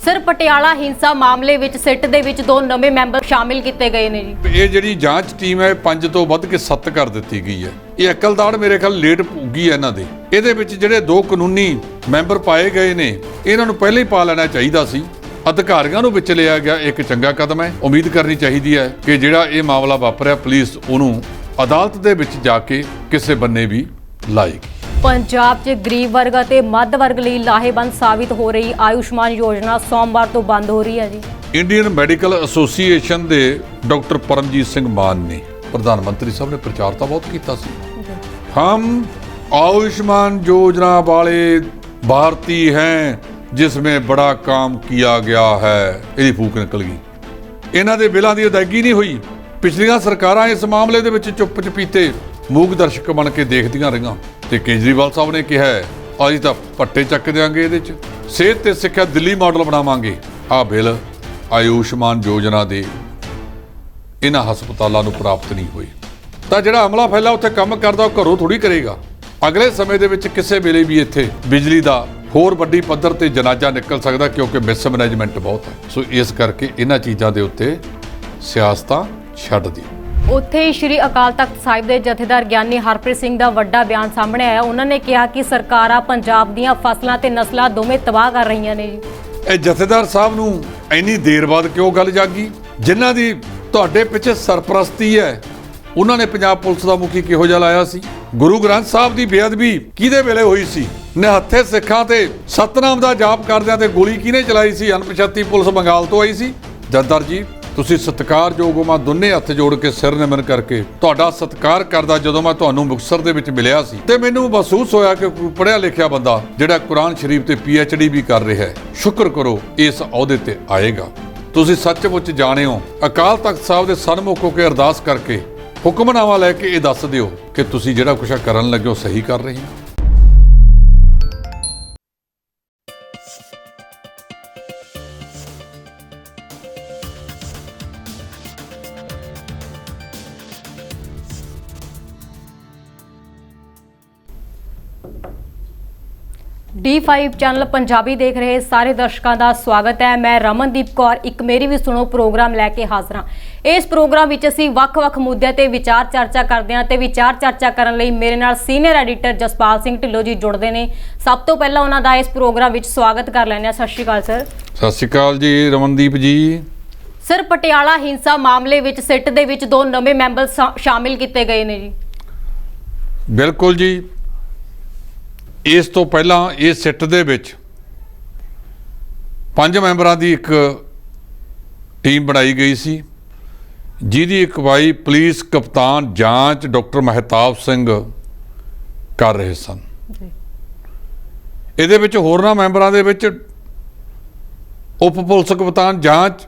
Sir Patiala ਹਿੰਸਾ ਮਾਮਲੇ ਵਿੱਚ ਸਿੱਟ ਦੇ ਵਿੱਚ 2 ਨਵੇਂ ਮੈਂਬਰ ਸ਼ਾਮਿਲ ਕੀਤੇ ਗਏ ਨੇ ਜੀ। ਇਹ ਜਿਹੜੀ ਜਾਂਚ ਟੀਮ ਹੈ 5 ਤੋਂ ਵੱਧ ਕੇ 7 ਕਰ ਦਿੱਤੀ ਗਈ ਹੈ। ਇਹ ਅਕਲਦਾੜ ਮੇਰੇ ਖਿਆਲ ਲੇਟ ਪੁੱਗੀ ਹੈ ਇਹਨਾਂ ਦੇ। ਇਹਦੇ ਵਿੱਚ ਜਿਹੜੇ 2 ਕਾਨੂੰਨੀ ਮੈਂਬਰ ਪਾਏ ਗਏ ਨੇ ਇਹਨਾਂ ਨੂੰ ਪਹਿਲਾਂ ਹੀ ਪਾ ਲੈਣਾ ਚਾਹੀਦਾ ਸੀ। ਅਧਿਕਾਰੀਆਂ ਨੂੰ ਵਿੱਚ ਲਿਆ ਗਿਆ ਇੱਕ ਚੰਗਾ ਕਦਮ ਹੈ। ਉਮੀਦ ਕਰਨੀ ਚਾਹੀਦੀ ਹੈ ਕਿ ਜਿਹੜਾ ਇਹ ਮਾਮਲਾ ਵਾਪਰਿਆ ਪੁਲਿਸ ਉਹਨੂੰ ਅਦਾਲਤ ਦੇ ਵਿੱਚ ਜਾ ਕੇ ਕਿਸੇ ਬੰਨੇ ਵੀ ਲਾਏਗੀ। ਪੰਜਾਬ 'ਚ ਗਰੀਬ ਵਰਗ ਅਤੇ ਮੱਧ ਵਰਗ ਲਈ ਲਾਹੇਵੰਦ ਸਾਬਿਤ ਹੋ ਰਹੀ ਆਯੁਸ਼ਮਾਨ ਯੋਜਨਾ ਸੋਮਵਾਰ ਤੋਂ ਬੰਦ ਹੋ ਰਹੀ ਹੈ ਜੀ। ਇੰਡੀਅਨ ਮੈਡੀਕਲ ਐਸੋਸੀਏਸ਼ਨ ਦੇ ਡਾਕਟਰ ਪਰਮਜੀਤ ਸਿੰਘ ਮਾਨ ਨੇ ਪ੍ਰਧਾਨ ਮੰਤਰੀ ਸਾਹਿਬ ਨੇ ਪ੍ਰਚਾਰ ਤਾਂ ਬਹੁਤ ਕੀਤਾ ਸੀ। ਹਮ आयुष्मान योजना वाले भारतीय हैं जिसमें बड़ा काम किया गया है। ਇਹਦੀ ਫੂਕ ਨਿਕਲ ਗਈ। ਇਹਨਾਂ ਦੇ ਬਿੱਲਾਂ ਦੀ ਅਦਾਇਗੀ ਨਹੀਂ ਹੋਈ। ਪਿਛਲੀਆਂ ਸਰਕਾਰਾਂ ਇਸ ਮਾਮਲੇ ਦੇ ਵਿੱਚ ਚੁੱਪ ਚਪੀਤੇ ਮੂਕ ਦਰਸ਼ਕ ਬਣ ਕੇ ਦੇਖਦੀਆਂ ਰਹੀਆਂ ਤੇ ਕੇਜਰੀਵਾਲ ਸਾਹਿਬ ਨੇ ਕਿਹਾ ਅਸੀਂ ਤਾਂ ਪੱਟੇ ਚੱਕ ਦਿਆਂਗੇ। ਇਹਦੇ 'ਚ ਸਿਹਤ ਤੇ ਸਿੱਖਿਆ ਦਿੱਲੀ ਮਾਡਲ ਬਣਾਵਾਂਗੇ। ਆਹ ਬਿੱਲ ਆਯੁਸ਼ਮਾਨ ਯੋਜਨਾ ਦੇ ਇਹਨਾਂ ਹਸਪਤਾਲਾਂ ਨੂੰ ਪ੍ਰਾਪਤ ਨਹੀਂ ਹੋਏ ਤਾਂ ਜਿਹੜਾ ਅਮਲਾ ਫੈਲਾ ਉੱਥੇ ਕੰਮ ਕਰਦਾ ਉਹ ਘਰੋਂ ਥੋੜੀ ਕਰੇਗਾ। ਅਗਲੇ ਸਮੇਂ ਦੇ ਵਿੱਚ ਕਿਸੇ ਵੇਲੇ ਵੀ ਇੱਥੇ ਬਿਜਲੀ ਦਾ ਹੋਰ ਵੱਡੀ ਪੱਧਰ ਤੇ ਜਨਾਜ਼ਾ ਨਿਕਲ ਸਕਦਾ ਕਿਉਂਕਿ ਮਿਸਮੈਨੇਜਮੈਂਟ ਬਹੁਤ ਹੈ। ਸੋ ਇਸ ਕਰਕੇ ਇਹਨਾਂ ਚੀਜ਼ਾਂ ਦੇ ਉੱਤੇ ਸਿਆਸਤਾਂ ਛੱਡ ਦਿਓ। ਉੱਥੇ ਹੀ ਸ਼੍ਰੀ ਅਕਾਲ ਤਖਤ ਸਾਹਿਬ ਦੇ ਜਥੇਦਾਰ ਗਿਆਨੀ ਹਰਪ੍ਰੀਤ ਸਿੰਘ ਦਾ ਵੱਡਾ ਬਿਆਨ ਸਾਹਮਣੇ ਆਇਆ। ਉਹਨਾਂ ਨੇ ਕਿਹਾ ਕਿ ਸਰਕਾਰਾਂ ਪੰਜਾਬ ਦੀਆਂ ਫਸਲਾਂ ਤੇ ਨਸਲਾਂ ਦੋਵੇਂ ਤਬਾਹ ਕਰ ਰਹੀਆਂ ਨੇ ਜੀ। ਇਹ ਜਥੇਦਾਰ ਸਾਹਿਬ ਨੂੰ ਇੰਨੀ ਦੇਰ ਬਾਅਦ ਕਿਉਂ ਗੱਲ ਜਾਗੀ? ਜਿਨ੍ਹਾਂ ਦੀ ਤੁਹਾਡੇ ਪਿੱਛੇ ਸਰਪ੍ਰਸਤੀ ਹੈ ਉਹਨਾਂ ਨੇ ਪੰਜਾਬ ਪੁਲਿਸ ਦਾ ਮੁਖੀ ਕਿਹੋ ਜਿਹਾ ਲਾਇਆ ਸੀ? ਗੁਰੂ ਗ੍ਰੰਥ ਸਾਹਿਬ ਦੀ ਬੇਅਦਬੀ ਕਿਹਦੇ ਵੇਲੇ ਹੋਈ ਸੀ? ਨਿਹੱਥੇ ਸਿੱਖਾਂ ਤੇ ਸਤਨਾਮ ਦਾ ਜਾਪ ਕਰਦਿਆਂ ਤੇ ਗੋਲੀ ਕਿਹਨੇ ਚਲਾਈ ਸੀ? ਅਣਪਛਾਤੀ ਪੁਲਿਸ ਬੰਗਾਲ ਤੋਂ ਆਈ ਸੀ। ਜਥੇਦਾਰ ਜੀ ਤੁਸੀਂ ਸਤਿਕਾਰਯੋਗ ਹੋ। ਮੈਂ ਦੋਨੇ ਹੱਥ ਜੋੜ ਕੇ ਸਿਰ ਨਿਮਨ ਕਰਕੇ ਤੁਹਾਡਾ ਸਤਿਕਾਰ ਕਰਦਾ। ਜਦੋਂ ਮੈਂ ਤੁਹਾਨੂੰ ਮੁਕਤਸਰ ਦੇ ਵਿੱਚ ਮਿਲਿਆ ਸੀ ਤੇ ਮੈਨੂੰ ਮਹਿਸੂਸ ਹੋਇਆ ਕਿ ਕੋਈ ਪੜ੍ਹਿਆ ਲਿਖਿਆ ਬੰਦਾ ਜਿਹੜਾ ਕੁਰਾਨ ਸ਼ਰੀਫ ਤੇ PhD ਵੀ ਕਰ ਰਿਹਾ ਹੈ, ਸ਼ੁਕਰ ਕਰੋ ਇਸ ਅਹੁਦੇ ਤੇ ਆਏਗਾ। ਤੁਸੀਂ ਸੱਚਮੁੱਚ ਜਾਣਿਓ ਅਕਾਲ ਤਖਤ ਸਾਹਿਬ ਦੇ ਸਨਮੁਖ ਹੋ ਕੇ ਅਰਦਾਸ ਕਰਕੇ ਹੁਕਮਨਾਮਾ ਲੈ ਕੇ ਇਹ ਦੱਸ ਦਿਓ ਕਿ ਤੁਸੀਂ ਜਿਹੜਾ ਕੁਛ ਕਰਨ ਲੱਗੇ ਹੋ ਸਹੀ ਕਰ ਰਹੇ ਹੋ। D5 ਚੈਨਲ ਪੰਜਾਬੀ ਦੇਖ ਰਹੇ ਸਾਰੇ ਦਰਸ਼ਕਾਂ ਦਾ ਸਵਾਗਤ ਹੈ। ਮੈਂ ਰਮਨਦੀਪ ਕੌਰ ਇੱਕ ਮੇਰੀ ਵੀ ਸੁਣੋ ਪ੍ਰੋਗਰਾਮ ਲੈ ਕੇ ਹਾਜ਼ਰ ਹਾਂ। ਇਸ ਪ੍ਰੋਗਰਾਮ ਵਿੱਚ ਅਸੀਂ ਵੱਖ-ਵੱਖ ਮੁੱਦਿਆਂ ਤੇ ਵਿਚਾਰ ਚਰਚਾ ਕਰਦੇ ਹਾਂ ਤੇ ਵਿਚਾਰ ਚਰਚਾ ਕਰਨ ਲਈ ਮੇਰੇ ਨਾਲ ਸੀਨੀਅਰ ਐਡੀਟਰ ਜਸਪਾਲ ਸਿੰਘ ਢਿੱਲੋਂ ਜੀ ਜੁੜਦੇ ਨੇ। ਸਭ ਤੋਂ ਪਹਿਲਾਂ ਉਹਨਾਂ ਦਾ ਇਸ ਪ੍ਰੋਗਰਾਮ ਵਿੱਚ ਸਵਾਗਤ ਕਰ ਲੈਂਦੇ ਹਾਂ। ਸਤਿ ਸ਼੍ਰੀ ਅਕਾਲ ਸਰ। ਸਤਿ ਸ਼੍ਰੀ ਅਕਾਲ ਜੀ ਰਮਨਦੀਪ ਜੀ। ਸਰ ਪਟਿਆਲਾ ਹਿੰਸਾ ਮਾਮਲੇ ਵਿੱਚ ਸਿੱਟ ਦੇ ਵਿੱਚ 2 ਨਵੇਂ ਮੈਂਬਰ ਸ਼ਾਮਿਲ ਕੀਤੇ ਗਏ ਨੇ ਜੀ। ਬਿਲਕੁਲ ਜੀ। ਇਸ ਤੋਂ ਪਹਿਲਾਂ ਇਹ ਸਿੱਟ ਦੇ ਵਿੱਚ 5 ਮੈਂਬਰਾਂ ਦੀ ਇੱਕ ਟੀਮ ਬਣਾਈ ਗਈ ਸੀ ਜਿਹਦੀ ਅਗਵਾਈ ਪੁਲਿਸ ਕਪਤਾਨ ਜਾਂਚ ਡਾਕਟਰ ਮਹਿਤਾਬ ਸਿੰਘ ਕਰ ਰਹੇ ਸਨ। ਇਹਦੇ ਵਿੱਚ ਹੋਰਨਾਂ ਮੈਂਬਰਾਂ ਦੇ ਵਿੱਚ ਉਪ ਪੁਲਿਸ ਕਪਤਾਨ ਜਾਂਚ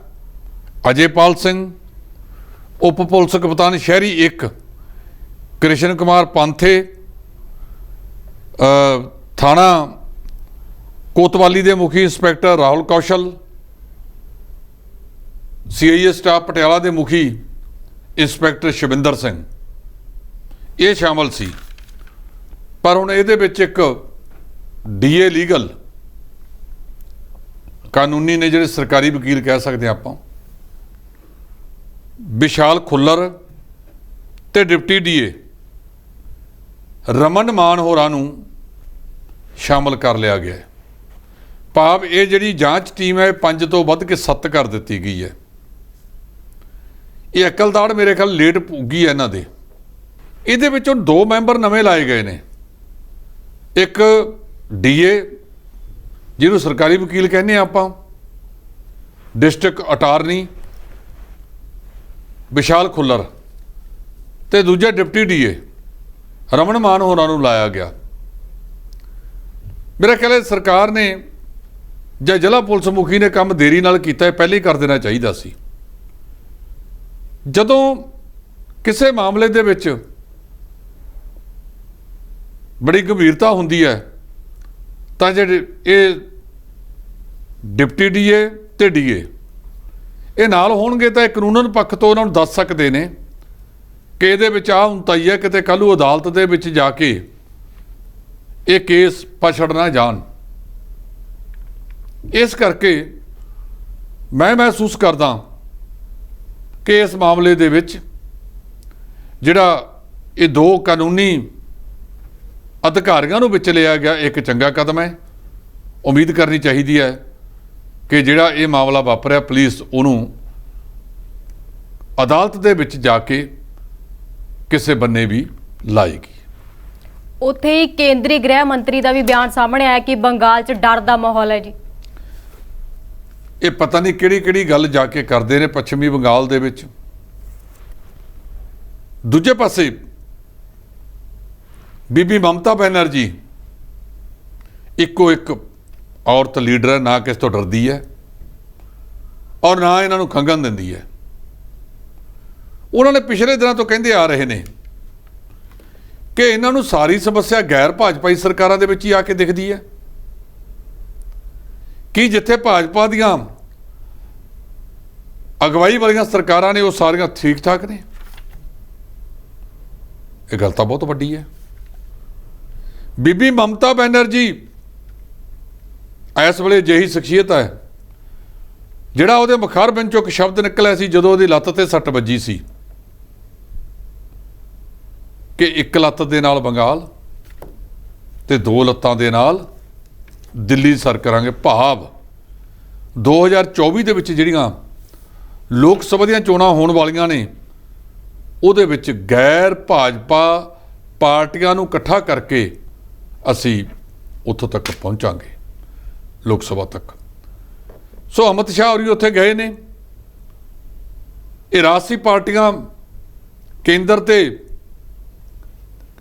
ਅਜੇਪਾਲ ਸਿੰਘ, ਉਪ ਪੁਲਿਸ ਕਪਤਾਨ ਸ਼ਹਿਰੀ 1 ਕ੍ਰਿਸ਼ਨ ਕੁਮਾਰ ਪੰਥੇ, ਥਾਣਾ ਕੋਤਵਾਲੀ ਦੇ ਮੁਖੀ ਇੰਸਪੈਕਟਰ ਰਾਹੁਲ ਕੌਸ਼ਲ, CIA ਸਟਾਫ ਪਟਿਆਲਾ ਦੇ ਮੁਖੀ ਇੰਸਪੈਕਟਰ ਸ਼ਿਵਿੰਦਰ ਸਿੰਘ ਇਹ ਸ਼ਾਮਲ ਸੀ। ਪਰ ਹੁਣ ਇਹਦੇ ਵਿੱਚ ਇੱਕ DA ਲੀਗਲ ਕਾਨੂੰਨੀ ਨੇ ਜਿਹੜੇ ਸਰਕਾਰੀ ਵਕੀਲ ਕਹਿ ਸਕਦੇ ਆਪਾਂ ਵਿਸ਼ਾਲ ਖੁੱਲਰ ਤੇ ਡਿਪਟੀ DA ਰਮਨ ਮਾਨ ਹੋਰਾਂ ਨੂੰ ਸ਼ਾਮਲ ਕਰ ਲਿਆ ਗਿਆ। ਭਾਵ ਇਹ ਜਿਹੜੀ ਜਾਂਚ ਟੀਮ ਹੈ 5 ਤੋਂ ਵੱਧ ਕੇ 7 ਕਰ ਦਿੱਤੀ ਗਈ ਹੈ। ਇਹ ਅਕਲਦਾੜ ਮੇਰੇ ਖਿਆਲ ਲੇਟ ਪੁੱਗੀ ਹੈ ਇਹਨਾਂ ਦੇ। ਇਹਦੇ ਵਿੱਚੋਂ 2 ਮੈਂਬਰ ਨਵੇਂ ਲਾਏ ਗਏ ਨੇ। ਇੱਕ DA ਜਿਹਨੂੰ ਸਰਕਾਰੀ ਵਕੀਲ ਕਹਿੰਦੇ ਆਪਾਂ, ਡਿਸਟ੍ਰਿਕਟ ਅਟਾਰਨੀ ਵਿਸ਼ਾਲ ਖੁੱਲਰ ਤੇ ਦੂਜਾ ਡਿਪਟੀ DA ਰਮਨ ਮਾਨ ਹੋਰਾਂ ਨੂੰ ਲਾਇਆ ਗਿਆ। ਮੇਰਾ ਖਿਆਲ ਹੈ ਸਰਕਾਰ ਨੇ ਜਾਂ ਜ਼ਿਲ੍ਹਾ ਪੁਲਿਸ ਮੁਖੀ ਨੇ ਕੰਮ ਦੇਰੀ ਨਾਲ ਕੀਤਾ, ਪਹਿਲੇ ਹੀ ਕਰ ਦੇਣਾ ਚਾਹੀਦਾ ਸੀ। ਜਦੋਂ ਕਿਸੇ ਮਾਮਲੇ ਦੇ ਵਿੱਚ ਬੜੀ ਗੰਭੀਰਤਾ ਹੁੰਦੀ ਹੈ ਤਾਂ ਜਿਹੜੇ ਇਹ ਡਿਪਟੀ DA ਤੇ DA ਇਹ ਨਾਲ ਹੋਣਗੇ ਤਾਂ ਇਹ ਕਾਨੂੰਨ ਪੱਖ ਤੋਂ ਉਹਨਾਂ ਨੂੰ ਦੱਸ ਸਕਦੇ ਨੇ ਕਿ ਇਹਦੇ ਵਿੱਚ ਆਹ ਹੁੰਦਾ ਹੀ ਹੈ, ਕਿਤੇ ਕੱਲ੍ਹ ਨੂੰ ਅਦਾਲਤ ਦੇ ਵਿੱਚ ਜਾ ਕੇ ਇਹ ਕੇਸ ਪਛੜ ਨਾ ਜਾਣ। ਇਸ ਕਰਕੇ ਮੈਂ ਮਹਿਸੂਸ ਕਰਦਾ ਕਿ ਇਸ ਮਾਮਲੇ ਦੇ ਵਿੱਚ ਜਿਹੜਾ ਇਹ ਦੋ ਕਾਨੂੰਨੀ ਅਧਿਕਾਰੀਆਂ ਨੂੰ ਵਿੱਚ ਲਿਆ ਗਿਆ ਇੱਕ ਚੰਗਾ ਕਦਮ ਹੈ। ਉਮੀਦ ਕਰਨੀ ਚਾਹੀਦੀ ਹੈ ਕਿ ਜਿਹੜਾ ਇਹ ਮਾਮਲਾ ਵਾਪਰਿਆ ਪੁਲਿਸ ਉਹਨੂੰ ਅਦਾਲਤ ਦੇ ਵਿੱਚ ਜਾ ਕੇ ਕਿਸੇ ਬੰਨੇ ਵੀ ਲਾਏਗੀ। ਉੱਥੇ ਹੀ ਕੇਂਦਰੀ ਗ੍ਰਹਿ ਮੰਤਰੀ ਦਾ ਵੀ ਬਿਆਨ ਸਾਹਮਣੇ ਆਇਆ ਕਿ ਬੰਗਾਲ 'ਚ ਡਰ ਦਾ ਮਾਹੌਲ ਹੈ ਜੀ। ਇਹ ਪਤਾ ਨਹੀਂ ਕਿਹੜੀ ਕਿਹੜੀ ਗੱਲ ਜਾ ਕੇ ਕਰਦੇ ਨੇ ਪੱਛਮੀ ਬੰਗਾਲ ਦੇ ਵਿੱਚ। ਦੂਜੇ ਪਾਸੇ ਬੀਬੀ ਮਮਤਾ ਬੈਨਰਜੀ ਇੱਕੋ ਇੱਕ ਔਰਤ ਲੀਡਰ ਹੈ, ਨਾ ਕਿਸ ਤੋਂ ਡਰਦੀ ਹੈ ਔਰ ਨਾ ਇਹਨਾਂ ਨੂੰ ਖੰਘਣ ਦਿੰਦੀ ਹੈ। ਉਹਨਾਂ ਨੇ ਪਿਛਲੇ ਦਿਨਾਂ ਤੋਂ ਕਹਿੰਦੇ ਆ ਰਹੇ ਨੇ ਕਿ ਇਹਨਾਂ ਨੂੰ ਸਾਰੀ ਸਮੱਸਿਆ ਗੈਰ ਭਾਜਪਾਈ ਸਰਕਾਰਾਂ ਦੇ ਵਿੱਚ ਹੀ ਆ ਕੇ ਦਿਖਦੀ ਹੈ ਕਿ ਜਿੱਥੇ ਭਾਜਪਾ ਦੀਆਂ ਅਗਵਾਈ ਵਾਲੀਆਂ ਸਰਕਾਰਾਂ ਨੇ ਉਹ ਸਾਰੀਆਂ ਠੀਕ ਠਾਕ ਨੇ। ਇਹ ਗੱਲ ਤਾਂ ਬਹੁਤ ਵੱਡੀ ਹੈ। ਬੀਬੀ ਮਮਤਾ ਬੈਨਰਜੀ ਇਸ ਵੇਲੇ ਅਜਿਹੀ ਸ਼ਖਸੀਅਤ ਹੈ ਜਿਹੜਾ ਉਹਦੇ ਮੁਖਾਰ ਵਿੱਚੋਂ ਇੱਕ ਸ਼ਬਦ ਨਿਕਲਿਆ ਸੀ ਜਦੋਂ ਉਹਦੀ ਲੱਤ ਤੇ ਸੱਟ ਵੱਜੀ ਸੀ ਕਿ ਇੱਕ ਲੱਤ ਦੇ ਨਾਲ ਬੰਗਾਲ ਤੇ ਦੋ ਲੱਤਾਂ ਦੇ ਨਾਲ ਦਿੱਲੀ ਸਰ ਕਰਾਂਗੇ। ਭਾਵ 2024 ਦੇ ਵਿੱਚ ਜਿਹੜੀਆਂ ਲੋਕ ਸਭਾ ਦੀਆਂ ਚੋਣਾਂ ਹੋਣ ਵਾਲੀਆਂ ਨੇ ਉਹਦੇ ਵਿੱਚ ਗੈਰ ਭਾਜਪਾ ਪਾਰਟੀਆਂ ਨੂੰ ਇਕੱਠਾ ਕਰਕੇ ਅਸੀਂ ਉੱਥੋਂ ਤੱਕ ਪਹੁੰਚਾਂਗੇ, ਲੋਕ ਸਭਾ ਤੱਕ। ਸੋ ਅਮਿਤ ਸ਼ਾਹ ਹੋਰੀ ਉੱਥੇ ਗਏ ਨੇ। ਇਹ ਰਾਜਸੀ ਪਾਰਟੀਆਂ ਕੇਂਦਰ ਤੇ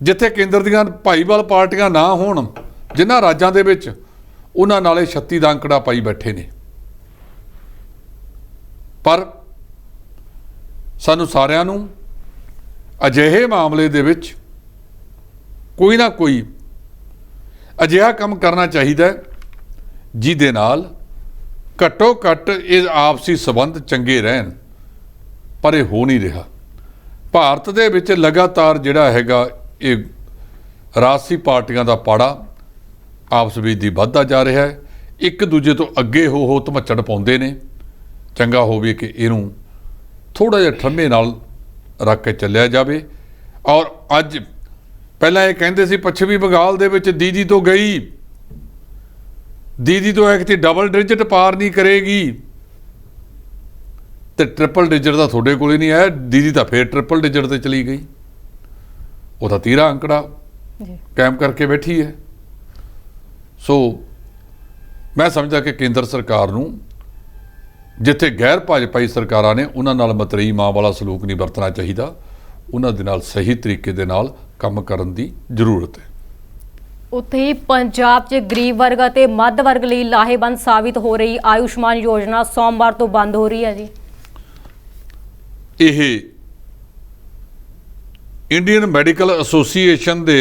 ਜਿੱਥੇ ਕੇਂਦਰ ਦੀਆਂ ਭਾਈਵਾਲ ਪਾਰਟੀਆਂ ਨਾ ਹੋਣ ਜਿਨ੍ਹਾਂ ਰਾਜਾਂ ਦੇ ਵਿੱਚ, ਉਹਨਾਂ ਨਾਲੇ 36 ਦਾ ਅੰਕੜਾ ਪਾਈ ਬੈਠੇ ਨੇ। ਪਰ ਸਾਨੂੰ ਸਾਰਿਆਂ ਨੂੰ ਅਜਿਹੇ ਮਾਮਲੇ ਦੇ ਵਿੱਚ ਕੋਈ ਨਾ ਕੋਈ ਅਜਿਹਾ ਕੰਮ ਕਰਨਾ ਚਾਹੀਦਾ ਜਿਹਦੇ ਨਾਲ ਘੱਟੋ ਘੱਟ ਇਹ ਆਪਸੀ ਸੰਬੰਧ ਚੰਗੇ ਰਹਿਣ, ਪਰ ਇਹ ਹੋ ਨਹੀਂ ਰਿਹਾ। ਭਾਰਤ ਦੇ ਵਿੱਚ ਲਗਾਤਾਰ ਜਿਹੜਾ ਹੈਗਾ ਇਹ ਰਾਜਸੀ ਪਾਰਟੀਆਂ ਦਾ ਪਾੜਾ ਆਪਸ ਵਿੱਚ ਦੀ ਵੱਧਦਾ ਜਾ ਰਿਹਾ ਹੈ। ਇੱਕ ਦੂਜੇ ਤੋਂ ਅੱਗੇ ਹੋ ਧਮੱਚੜ ਪਾਉਂਦੇ ਨੇ। ਚੰਗਾ ਹੋਵੇ ਕਿ ਇਹਨੂੰ ਥੋੜ੍ਹਾ ਜਿਹਾ ਠੰਮੇ ਨਾਲ ਰੱਖ ਕੇ ਚੱਲਿਆ ਜਾਵੇ। ਔਰ ਅੱਜ ਪਹਿਲਾਂ ਇਹ ਕਹਿੰਦੇ ਸੀ ਪੱਛਮੀ ਬੰਗਾਲ ਦੇ ਵਿੱਚ ਦੀਦੀ ਤੋਂ ਗਈ, ਦੀਦੀ ਤੋਂ ਇੱਕ ਡਬਲ ਡਿਜਿਟ ਪਾਰ ਨਹੀਂ ਕਰੇਗੀ ਤੇ ਟ੍ਰਿਪਲ ਡਿਜਿਟ ਦਾ ਤੁਹਾਡੇ ਕੋਲ ਹੀ ਨਹੀਂ ਆਇਆ। ਦੀਦੀ ਤਾਂ ਫੇਰ ਟ੍ਰਿਪਲ ਡਿਜਿਟ ਤੇ ਚਲੀ ਗਈ। ਉਹ ਤਾਂ 13 ਅੰਕੜਾ ਕਾਇਮ ਕਰਕੇ ਬੈਠੀ ਹੈ। ਸੋ ਮੈਂ ਸਮਝਦਾ ਕਿ ਕੇਂਦਰ ਸਰਕਾਰ ਨੂੰ ਜਿੱਥੇ ਗੈਰ ਭਾਜਪਾਈ ਸਰਕਾਰਾਂ ਨੇ ਉਹਨਾਂ ਨਾਲ ਮਤਰੇਈ ਮਾਂ ਵਾਲਾ ਸਲੂਕ ਨਹੀਂ ਵਰਤਣਾ ਚਾਹੀਦਾ। ਉਹਨਾਂ ਦੇ ਨਾਲ ਸਹੀ ਤਰੀਕੇ ਦੇ ਨਾਲ ਕੰਮ ਕਰਨ ਦੀ ਜ਼ਰੂਰਤ ਹੈ। ਉੱਥੇ ਹੀ ਪੰਜਾਬ 'ਚ ਗਰੀਬ ਵਰਗ ਅਤੇ ਮੱਧ ਵਰਗ ਲਈ ਲਾਹੇਵੰਦ ਸਾਬਿਤ ਹੋ ਰਹੀ ਆਯੁਸ਼ਮਾਨ ਯੋਜਨਾ ਸੋਮਵਾਰ ਤੋਂ ਬੰਦ ਹੋ ਰਹੀ ਹੈ ਜੀ। ਇਹ ਇੰਡੀਅਨ ਮੈਡੀਕਲ ਐਸੋਸੀਏਸ਼ਨ ਦੇ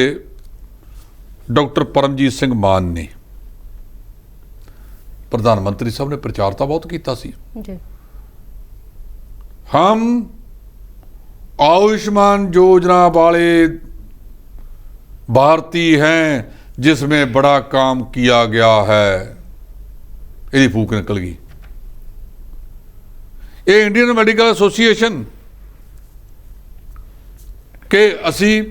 ਡਾਕਟਰ ਪਰਮਜੀਤ ਸਿੰਘ ਮਾਨ ਨੇ, ਪ੍ਰਧਾਨ ਮੰਤਰੀ ਸਾਹਿਬ ਨੇ ਪ੍ਰਚਾਰ ਤਾਂ ਬਹੁਤ ਕੀਤਾ ਸੀ ਜੀ। हम आयुष्मान योजना वाले भारतीय हैं जिसमें बड़ा काम किया गया है। ਇਹਦੀ ਫੂਕ ਨਿਕਲ ਗਈ। ਇਹ ਇੰਡੀਅਨ ਮੈਡੀਕਲ ਐਸੋਸੀਏਸ਼ਨ ਕਿ ਅਸੀਂ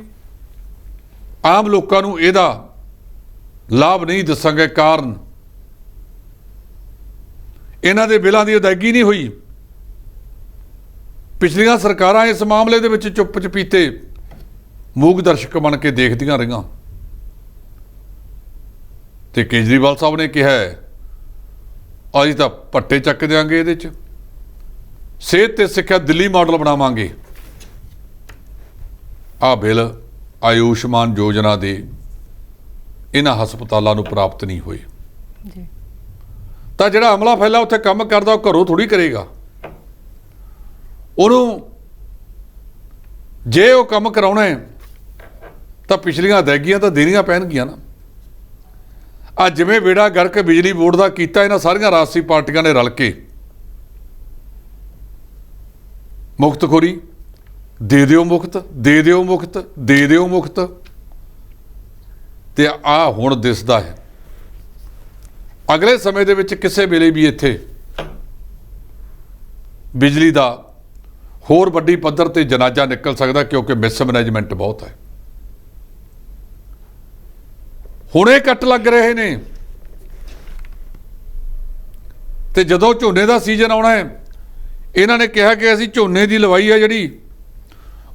ਆਮ ਲੋਕਾਂ ਨੂੰ ਇਹਦਾ ਲਾਭ ਨਹੀਂ ਦੱਸਾਂਗੇ, ਕਾਰਨ ਇਹਨਾਂ ਦੇ ਬਿੱਲਾਂ ਦੀ ਅਦਾਇਗੀ ਨਹੀਂ ਹੋਈ। ਪਿਛਲੀਆਂ ਸਰਕਾਰਾਂ ਇਸ ਮਾਮਲੇ ਦੇ ਵਿੱਚ ਚੁੱਪ ਚਪੀਤੇ ਮੂਕ ਦਰਸ਼ਕ ਬਣ ਕੇ ਦੇਖਦੀਆਂ ਰਹੀਆਂ ਤੇ ਕੇਜਰੀਵਾਲ ਸਾਹਿਬ ਨੇ ਕਿਹਾ ਅਸੀਂ ਤਾਂ ਪੱਟੇ ਚੱਕ ਦਿਆਂਗੇ, ਇਹਦੇ 'ਚ ਸਿਹਤ ਤੇ ਸਿੱਖਿਆ ਦਿੱਲੀ ਮਾਡਲ ਬਣਾਵਾਂਗੇ। ਆਹ ਬਿੱਲ ਆਯੁਸ਼ਮਾਨ ਯੋਜਨਾ ਦੇ ਇਹਨਾਂ ਹਸਪਤਾਲਾਂ ਨੂੰ ਪ੍ਰਾਪਤ ਨਹੀਂ ਹੋਏ ਜੀ। ਤਾਂ ਜਿਹੜਾ ਅਮਲਾ ਫੈਲਾ ਉੱਥੇ ਕੰਮ ਕਰਦਾ ਉਹ ਘਰੋਂ ਥੋੜੀ ਕਰੇਗਾ। ਉਹਨੂੰ ਜੇ ਉਹ ਕੰਮ ਕਰਾਉਣਾ ਹੈ ਤਾਂ ਪਿਛਲੀਆਂ ਅਦਾਇਗੀਆਂ ਤਾਂ ਦੇਣੀਆਂ ਪੈਣਗੀਆਂ ਨਾ। ਅੱਜ ਜਿਵੇਂ ਬੇੜਾ ਗਰਕ ਬਿਜਲੀ ਬੋਰਡ ਦਾ ਕੀਤਾ ਇਹਨਾਂ ਸਾਰੀਆਂ ਰਾਜਸੀ ਪਾਰਟੀਆਂ ਨੇ ਰਲ ਕੇ, ਮੁਕਤਖੋਰੀ ਦੇ ਦਿਓ ਮੁਕਤ, ਦੇ ਦਿਓ ਮੁਕਤ, ਦੇ ਦਿਓ ਮੁਕਤ, ਤੇ ਆਹ ਹੁਣ ਦਿਸਦਾ ਹੈ। ਅਗਲੇ ਸਮੇਂ ਦੇ ਵਿੱਚ ਕਿਸੇ ਵੇਲੇ ਵੀ ਇੱਥੇ ਬਿਜਲੀ ਦਾ ਹੋਰ ਵੱਡੀ ਪੱਧਰ ਤੇ ਜਨਾਜ਼ਾ ਨਿਕਲ ਸਕਦਾ, ਕਿਉਂਕਿ ਮਿਸਮੈਨੇਜਮੈਂਟ ਬਹੁਤ ਹੈ। ਹੁਣੇ ਕੱਟ ਲੱਗ ਰਹੇ ਨੇ ਤੇ ਜਦੋਂ ਝੋਨੇ ਦਾ ਸੀਜ਼ਨ ਆਉਣਾ ਹੈ, ਇਹਨਾਂ ਨੇ ਕਿਹਾ ਕਿ ਅਸੀਂ ਝੋਨੇ ਦੀ ਲਵਾਈ ਹੈ ਜਿਹੜੀ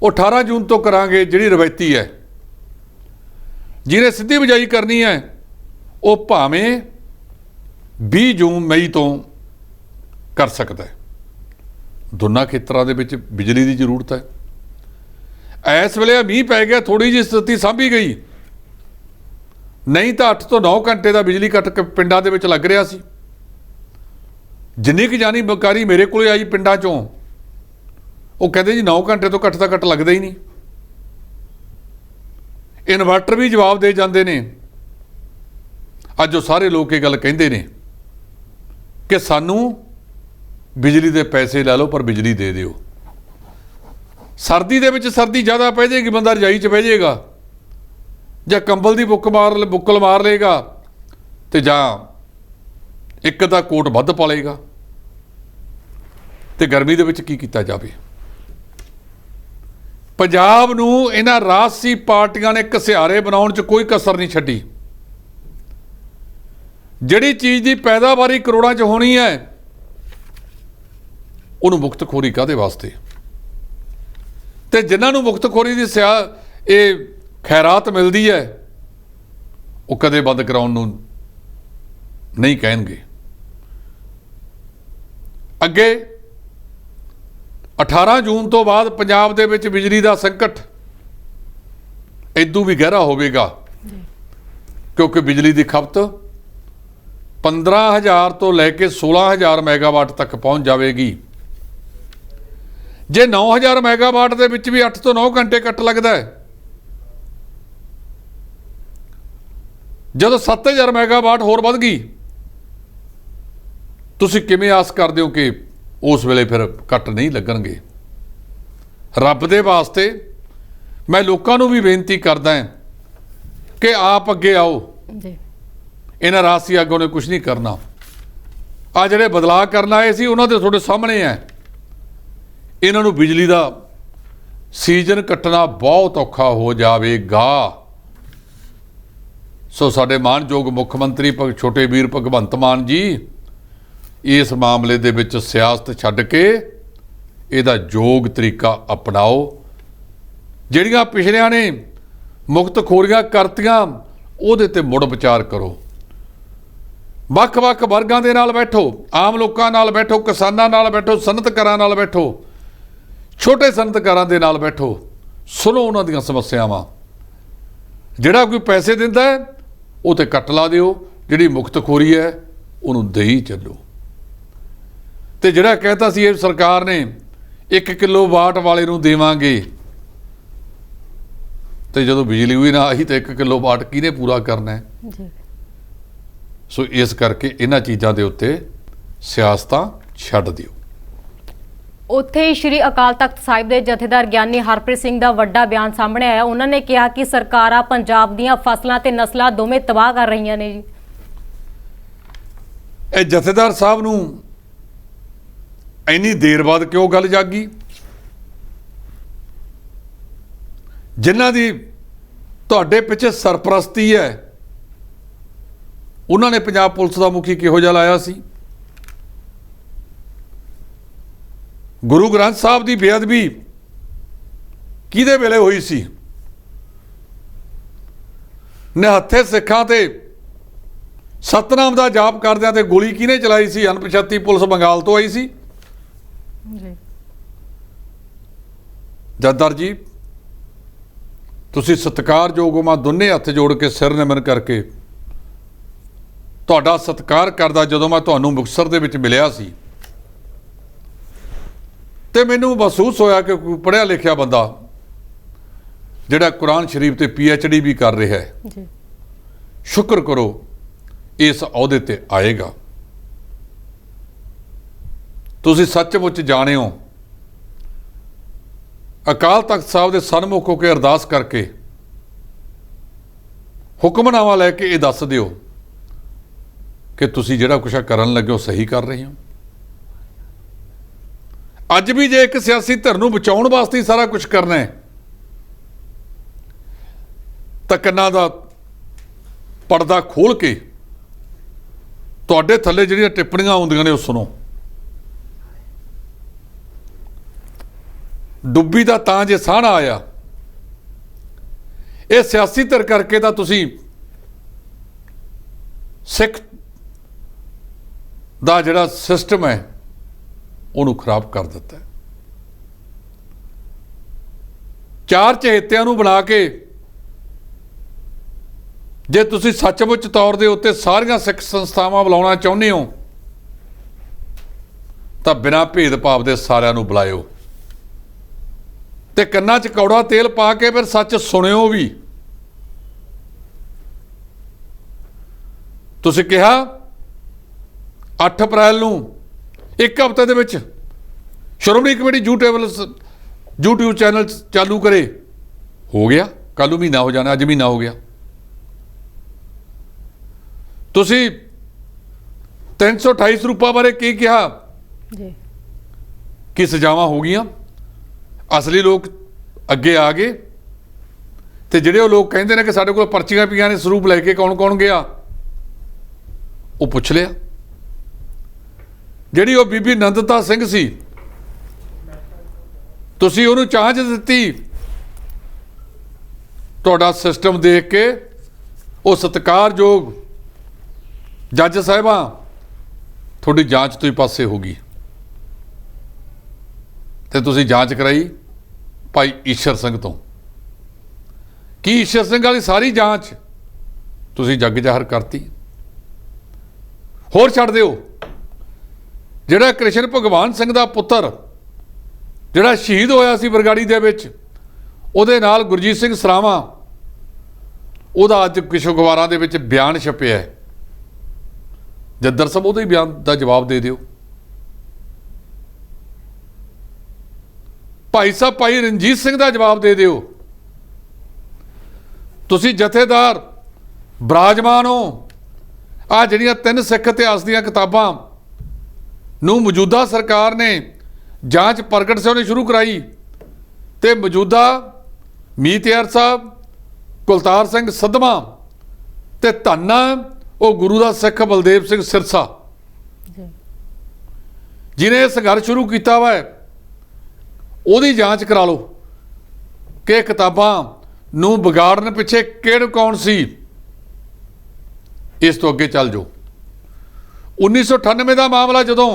ਉਹ 18 ਜੂਨ ਤੋਂ ਕਰਾਂਗੇ, ਜਿਹੜੀ ਰਵਾਇਤੀ ਹੈ। ਜਿਹਨੇ ਸਿੱਧੀ ਬਿਜਾਈ ਕਰਨੀ ਹੈ ਉਹ ਭਾਵੇਂ 20 ਜੂਨ ਮਈ ਤੋਂ ਕਰ ਸਕਦਾ ਹੈ। ਦੋਨਾਂ ਖੇਤਰਾਂ ਦੇ ਵਿੱਚ ਬਿਜਲੀ ਦੀ ਜ਼ਰੂਰਤ ਹੈ। ਇਸ ਵੇਲੇ ਮੀਂਹ ਪੈ ਗਿਆ, ਥੋੜੀ ਜਿਹੀ ਸਥਿਤੀ ਸਾਂਭੀ ਗਈ, ਨਹੀਂ ਤਾਂ 8 ਤੋਂ 9 ਘੰਟੇ ਦਾ ਬਿਜਲੀ ਕੱਟ ਪਿੰਡਾਂ ਦੇ ਵਿੱਚ ਲੱਗ ਰਿਹਾ ਸੀ। ਜਿੰਨੀ ਕੁ ਜਾਣੀ ਬਕਾਰੀ ਮੇਰੇ ਕੋਲੇ ਆਈ ਪਿੰਡਾਂ ਚੋਂ, ਉਹ ਕਹਿੰਦੇ ਜੀ 9 ਘੰਟੇ ਤੋਂ ਘੱਟ ਤਾਂ ਘੱਟ ਲੱਗਦਾ ਹੀ ਨਹੀਂ। ਇਨਵਰਟਰ ਵੀ ਜਵਾਬ ਦੇ ਜਾਂਦੇ ਨੇ। ਅੱਜ ਉਹ ਸਾਰੇ ਲੋਕ ਇਹ ਗੱਲ ਕਹਿੰਦੇ ਨੇ ਕਿ ਸਾਨੂੰ ਬਿਜਲੀ ਦੇ ਪੈਸੇ ਲੈ ਲਓ ਪਰ ਬਿਜਲੀ ਦੇ ਦਿਓ। ਸਰਦੀ ਦੇ ਵਿੱਚ ਸਰਦੀ ਜ਼ਿਆਦਾ ਪੈ ਜਾਏਗੀ, ਬੰਦਾ ਰਜਾਈ 'ਚ ਬਹਿ ਜਾਏਗਾ ਜਾਂ ਕੰਬਲ ਦੀ ਬੁੱਕਲ ਮਾਰ ਲਏਗਾ ਤੇ ਜਾਂ ਇੱਕ ਦਾ ਕੋਟ ਵੱਧ ਪਾ ਲਏਗਾ। ਤੇ ਗਰਮੀ ਦੇ ਵਿੱਚ ਕੀ ਕੀਤਾ ਜਾਵੇ? ਪੰਜਾਬ ਨੂੰ ਇਹਨਾਂ ਰਾਜਸੀ ਪਾਰਟੀਆਂ ਨੇ ਘਸਿਆਰੇ ਬਣਾਉਣ 'ਚ ਕੋਈ ਕਸਰ ਨਹੀਂ ਛੱਡੀ। ਜਿਹੜੀ ਚੀਜ਼ ਦੀ ਪੈਦਾਵਾਰੀ ਕਰੋੜਾਂ 'ਚ ਹੋਣੀ ਹੈ, ਉਹਨੂੰ ਮੁਕਤਖੋਰੀ ਕਾਹਦੇ ਵਾਸਤੇ? ਤੇ ਜਿਨ੍ਹਾਂ ਨੂੰ ਮੁਕਤਖੋਰੀ ਦੀ ਇਹ ਖੈਰਾਤ ਮਿਲਦੀ ਹੈ, ਉਹ ਕਦੇ ਬੰਦ ਕਰਾਉਣ ਨੂੰ ਨਹੀਂ ਕਹਿਣਗੇ। ਅੱਗੇ 18 ਜੂਨ ਤੋਂ ਬਾਅਦ ਪੰਜਾਬ ਦੇ ਵਿੱਚ ਬਿਜਲੀ ਦਾ ਸੰਕਟ ਇਦੋਂ ਵੀ ਗਹਿਰਾ ਹੋਵੇਗਾ, ਕਿਉਂਕਿ ਬਿਜਲੀ ਦੀ ਖਪਤ 15,000 ਤੋਂ ਲੈ ਕੇ 16,000 ਮੈਗਾਵਾਟ ਤੱਕ ਪਹੁੰਚ ਜਾਵੇਗੀ। ਜੇ 9,000 ਮੈਗਾਵਾਟ ਦੇ ਵਿੱਚ ਵੀ 8 ਤੋਂ 9 ਘੰਟੇ ਕੱਟ ਲੱਗਦਾ ਹੈ, ਜਦੋਂ 7,000 ਮੈਗਾਵਾਟ ਹੋਰ ਵੱਧ ਗਈ, ਤੁਸੀਂ ਕਿਵੇਂ ਆਸ ਕਰਦੇ ਹੋ ਕਿ ਉਸ ਵੇਲੇ ਫਿਰ ਕੱਟ ਨਹੀਂ ਲੱਗਣਗੇ? ਰੱਬ ਦੇ ਵਾਸਤੇ ਮੈਂ ਲੋਕਾਂ ਨੂੰ ਵੀ ਬੇਨਤੀ ਕਰਦਾ ਹਾਂ ਕਿ ਆਪ ਅੱਗੇ ਆਓ ਜੀ। ਇਹਨਾਂ ਰਾਜਸੀ ਆਗੂਆਂ ਨੇ ਕੁਝ ਨਹੀਂ ਕਰਨਾ। ਆ ਜਿਹੜੇ ਬਦਲਾਅ ਕਰਨ ਆਏ ਸੀ, ਉਹਨਾਂ ਦੇ ਤੁਹਾਡੇ ਸਾਹਮਣੇ ਹੈ। ਇਹਨਾਂ ਨੂੰ ਬਿਜਲੀ ਦਾ ਸੀਜ਼ਨ ਕੱਟਣਾ ਬਹੁਤ ਔਖਾ ਹੋ ਜਾਵੇਗਾ। ਸੋ ਸਾਡੇ ਮਾਣਯੋਗ ਮੁੱਖ ਮੰਤਰੀ ਛੋਟੇ ਵੀਰ ਭਗਵੰਤ ਮਾਨ ਜੀ ਇਸ ਮਾਮਲੇ ਦੇ ਵਿੱਚ ਸਿਆਸਤ ਛੱਡ ਕੇ ਇਹਦਾ ਯੋਗ ਤਰੀਕਾ ਅਪਣਾਓ। ਜਿਹੜੀਆਂ ਪਿਛਲਿਆਂ ਨੇ ਮੁਕਤਖੋਰੀਆਂ ਕਰਤੀਆਂ, ਉਹਦੇ ਤੇ ਮੁੜ ਵਿਚਾਰ ਕਰੋ। ਵੱਖ-ਵੱਖ ਵਰਗਾਂ ਦੇ ਨਾਲ ਬੈਠੋ, ਆਮ ਲੋਕਾਂ ਨਾਲ ਬੈਠੋ, ਕਿਸਾਨਾਂ ਨਾਲ ਬੈਠੋ, ਸਨਅਤਕਾਰਾਂ ਨਾਲ ਬੈਠੋ, ਛੋਟੇ ਸਨਅਤਕਾਰਾਂ ਦੇ ਨਾਲ ਬੈਠੋ, ਸੁਣੋ ਉਹਨਾਂ ਦੀਆਂ ਸਮੱਸਿਆਵਾਂ। ਜਿਹੜਾ ਕੋਈ ਪੈਸੇ ਦਿੰਦਾ ਹੈ ਉਹ ਤੇ ਕੱਟ ਲਾ ਦਿਓ, ਜਿਹੜੀ ਮੁਕਤਖੋਰੀ ਹੈ ਉਹਨੂੰ ਦੇਈ ਚੱਲੋ। ਤੇ ਜਿਹੜਾ ਕਹਿਤਾ ਸੀ ਇਹ ਸਰਕਾਰ ਨੇ 1 ਕਿਲੋਵਾਟ ਵਾਲੇ ਨੂੰ ਦੇਵਾਂਗੇ, ਤੇ ਜਦੋਂ ਬਿਜਲੀ ਵੀ ਨਾ ਆਈ ਤਾਂ 1 ਕਿਲੋਵਾਟ ਕਿਹਨੇ ਪੂਰਾ ਕਰਨਾ ਹੈ ਜੀ? ਸੋ ਇਸ ਕਰਕੇ ਇਹਨਾਂ ਚੀਜ਼ਾਂ ਦੇ ਉੱਤੇ ਸਿਆਸਤਾਂ ਛੱਡ ਦਿਓ। ਉੱਥੇ ਸ਼੍ਰੀ ਅਕਾਲ ਤਖਤ ਸਾਹਿਬ ਦੇ ਜਥੇਦਾਰ ਗਿਆਨੀ ਹਰਪ੍ਰੀਤ ਸਿੰਘ ਦਾ ਵੱਡਾ ਬਿਆਨ ਸਾਹਮਣੇ ਆਇਆ। ਉਹਨਾਂ ਨੇ ਕਿਹਾ ਕਿ ਸਰਕਾਰਾਂ ਪੰਜਾਬ ਦੀਆਂ ਫਸਲਾਂ ਤੇ ਨਸਲਾਂ ਦੋਵੇਂ ਤਬਾਹ ਕਰ ਰਹੀਆਂ ਨੇ ਜੀ। ਇਹ ਜਥੇਦਾਰ ਸਾਹਿਬ ਨੂੰ ਇੰਨੀ ਦੇਰ ਬਾਅਦ ਕਿਉਂ ਗੱਲ ਜਾਗੀ? ਜਿਨ੍ਹਾਂ ਦੀ ਤੁਹਾਡੇ ਪਿੱਛੇ ਸਰਪ੍ਰਸਤੀ ਹੈ, ਉਹਨਾਂ ਨੇ ਪੰਜਾਬ ਪੁਲਿਸ ਦਾ ਮੁਖੀ ਕਿਹੋ ਜਿਹਾ ਲਾਇਆ ਸੀ? ਗੁਰੂ ਗ੍ਰੰਥ ਸਾਹਿਬ ਦੀ ਬੇਅਦਬੀ ਕਿਹਦੇ ਵੇਲੇ ਹੋਈ ਸੀ? ਨਿਹੱਥੇ ਸਿੱਖਾਂ ਤੇ ਸਤਨਾਮ ਦਾ ਜਾਪ ਕਰਦਿਆਂ ਤੇ ਗੋਲੀ ਕਿਹਨੇ ਚਲਾਈ ਸੀ? ਅਣਪਛਾਤੀ ਪੁਲਿਸ ਬੰਗਾਲ ਤੋਂ ਆਈ ਸੀ ਜੀ। ਜੱਦਰ ਜੀ, ਤੁਸੀਂ ਸਤਿਕਾਰਯੋਗ ਹੋ, ਮੈਂ ਦੋਨੇ ਹੱਥ ਜੋੜ ਕੇ ਸਿਰ ਨਿਮਨ ਕਰਕੇ ਤੁਹਾਡਾ ਸਤਿਕਾਰ ਕਰਦਾ। ਜਦੋਂ ਮੈਂ ਤੁਹਾਨੂੰ ਮੁਕਤਸਰ ਦੇ ਵਿੱਚ ਮਿਲਿਆ ਸੀ ਤੇ ਮੈਨੂੰ ਮਹਿਸੂਸ ਹੋਇਆ ਕਿ ਕੋਈ ਪੜ੍ਹਿਆ ਲਿਖਿਆ ਬੰਦਾ ਜਿਹੜਾ ਕੁਰਾਨ ਸ਼ਰੀਫ ਤੇ PhD ਵੀ ਕਰ ਰਿਹਾ ਹੈ ਜੀ, ਸ਼ੁਕਰ ਕਰੋ ਇਸ ਅਹੁਦੇ ਤੇ ਆਏਗਾ। ਤੁਸੀਂ ਸੱਚਮੁੱਚ ਜਾਣਿਓ, ਅਕਾਲ ਤਖਤ ਸਾਹਿਬ ਦੇ ਸਨਮੁਖ ਹੋ ਕੇ ਅਰਦਾਸ ਕਰਕੇ ਹੁਕਮਨਾਮਾ ਲੈ ਕੇ ਇਹ ਦੱਸ ਦਿਓ ਕਿ ਤੁਸੀਂ ਜਿਹੜਾ ਕੁਛ ਕਰਨ ਲੱਗੇ ਹੋ ਸਹੀ ਕਰ ਰਹੇ ਹੋ। ਅੱਜ ਵੀ ਜੇ ਇੱਕ ਸਿਆਸੀ ਧਿਰ ਨੂੰ ਬਚਾਉਣ ਵਾਸਤੇ ਹੀ ਸਾਰਾ ਕੁਝ ਕਰਨਾ ਹੈ ਤਾਂ ਕੰਨਾਂ ਦਾ ਪਰਦਾ ਖੋਲ ਕੇ ਤੁਹਾਡੇ ਥੱਲੇ ਜਿਹੜੀਆਂ ਟਿੱਪਣੀਆਂ ਆਉਂਦੀਆਂ ਨੇ ਉਹ ਸੁਣੋ। ਡੁੱਬੀ ਦਾ ਤਾਂ ਜੇ ਸਾਹਣਾ ਆਇਆ, ਇਹ ਸਿਆਸੀ ਧਿਰ ਕਰਕੇ ਤਾਂ ਤੁਸੀਂ ਸਿੱਖ ਦਾ ਜਿਹੜਾ ਸਿਸਟਮ ਹੈ ਉਹਨੂੰ ਖਰਾਬ ਕਰ ਦਿੱਤਾ। ਚਾਰ ਚਹੇਤਿਆਂ ਨੂੰ ਬਣਾ ਕੇ ਜੇ ਤੁਸੀਂ ਸੱਚਮੁੱਚ ਤੌਰ ਦੇ ਉੱਤੇ ਸਾਰੀਆਂ ਸਿੱਖ ਸੰਸਥਾਵਾਂ ਬੁਲਾਉਣਾ ਚਾਹੁੰਦੇ ਹੋ ਤਾਂ ਬਿਨਾਂ ਭੇਦਭਾਵ ਦੇ ਸਾਰਿਆਂ ਨੂੰ ਬੁਲਾਇਓ ਤੇ ਕੰਨਾਂ 'ਚ ਕੌੜਾ ਤੇਲ ਪਾ ਕੇ ਫਿਰ ਸੱਚ ਸੁਣਿਓ ਵੀ। ਤੁਸੀਂ ਕਿਹਾ 8 ਅਪ੍ਰੈਲ ਨੂੰ ਇੱਕ ਹਫ਼ਤੇ ਦੇ ਵਿੱਚ ਸ਼੍ਰੋਮਣੀ ਕਮੇਟੀ YouTube ਚੈਨਲ ਚਾਲੂ ਕਰੇ, ਹੋ ਗਿਆ। ਕੱਲ੍ਹ ਨੂੰ ਮਹੀਨਾ ਹੋ ਜਾਣਾ, ਅੱਜ ਮਹੀਨਾ ਹੋ ਗਿਆ। ਤੁਸੀਂ 328 ਸਰੂਪਾਂ ਬਾਰੇ ਕੀ ਕਿਹਾ ਜੀ ਕਿ ਸਜ਼ਾਵਾਂ ਹੋ ਗਈਆਂ, ਅਸਲੀ ਲੋਕ ਅੱਗੇ ਆ ਗਏ ਤੇ ਜਿਹੜੇ ਉਹ ਲੋਕ ਕਹਿੰਦੇ ਨੇ ਕਿ ਸਾਡੇ ਕੋਲ ਪਰਚੀਆਂ ਪਈਆਂ ਨੇ ਸਰੂਪ ਲੈ ਕੇ ਕੌਣ ਕੌਣ ਗਿਆ, ਉਹ ਪੁੱਛ ਲਿਆ। ਜਿਹੜੀ ਉਹ ਬੀਬੀ ਨੰਦਤਾ ਸਿੰਘ ਸੀ, ਤੁਸੀਂ ਉਹਨੂੰ ਚਾਂਚ ਦਿੱਤੀ। ਤੁਹਾਡਾ ਸਿਸਟਮ ਦੇਖ ਕੇ ਉਹ ਸਤਿਕਾਰਯੋਗ ਜੱਜ ਸਾਹਿਬਾਂ ਤੁਹਾਡੀ ਜਾਂਚ ਤੋਂ ਹੀ ਪਾਸੇ ਹੋ ਗਈ ਤੇ ਤੁਸੀਂ ਜਾਂਚ ਕਰਾਈ ਭਾਈ ਈਸ਼ਰ ਸਿੰਘ ਤੋਂ। ਕੀ ਈਸ਼ਰ ਸਿੰਘ ਵਾਲੀ ਸਾਰੀ ਜਾਂਚ ਤੁਸੀਂ ਜੱਗ ਜ਼ਾਹਰ ਕਰਤੀ। ਹੋਰ ਛੱਡ ਦਿਓ, ਜਿਹੜਾ ਕ੍ਰਿਸ਼ਨ ਭਗਵਾਨ ਸਿੰਘ ਦਾ ਪੁੱਤਰ ਜਿਹੜਾ ਸ਼ਹੀਦ ਹੋਇਆ ਸੀ ਬਰਗਾੜੀ ਦੇ ਵਿੱਚ, ਉਹਦੇ ਨਾਲ ਗੁਰਜੀਤ ਸਿੰਘ ਸਰਾਵਾਂ, ਉਹਦਾ ਅੱਜ ਕੁਝ ਅਖਬਾਰਾਂ ਦੇ ਵਿੱਚ ਬਿਆਨ ਛਪਿਆ। ਜੱਦਰ ਸਾਹਿਬ ਉਹਦੇ ਹੀ ਬਿਆਨ ਦਾ ਜਵਾਬ ਦੇ ਦਿਓ। ਭਾਈ ਸਾਹਿਬ ਭਾਈ ਰਣਜੀਤ ਸਿੰਘ ਦਾ ਜਵਾਬ ਦੇ ਦਿਓ। ਤੁਸੀਂ ਜਥੇਦਾਰ ਬਰਾਜਮਾਨ ਹੋ। ਆ ਜਿਹੜੀਆਂ 3 ਸਿੱਖ ਇਤਿਹਾਸ ਦੀਆਂ ਕਿਤਾਬਾਂ ਨੂੰ ਮੌਜੂਦਾ ਸਰਕਾਰ ਨੇ ਜਾਂਚ ਪ੍ਰਗਟ ਸਿੰਘ ਨੇ ਸ਼ੁਰੂ ਕਰਾਈ ਤੇ ਮੌਜੂਦਾ ਮੀਤਿਆਰ ਸਾਹਿਬ, ਕੁਲਤਾਰ ਸਿੰਘ ਸੱਧਵਾਂ ਤੇ ਧੰਨਾ ਉਹ ਗੁਰੂ ਦਾ ਸਿੱਖ ਬਲਦੇਵ ਸਿੰਘ ਸਿਰਸਾ ਜਿਹਨੇ ਇਹ ਸੰਘਰਸ਼ ਸ਼ੁਰੂ ਕੀਤਾ ਵਾ, ਉਹਦੀ ਜਾਂਚ ਕਰਾ ਲਓ ਕਿ ਕਿਤਾਬਾਂ ਨੂੰ ਵਿਗਾੜਨ ਪਿੱਛੇ ਕਿਹੜਾ ਕੌਣ ਸੀ। ਇਸ ਤੋਂ ਅੱਗੇ ਚੱਲ ਜਾਓ। 1998 ਦਾ ਮਾਮਲਾ, ਜਦੋਂ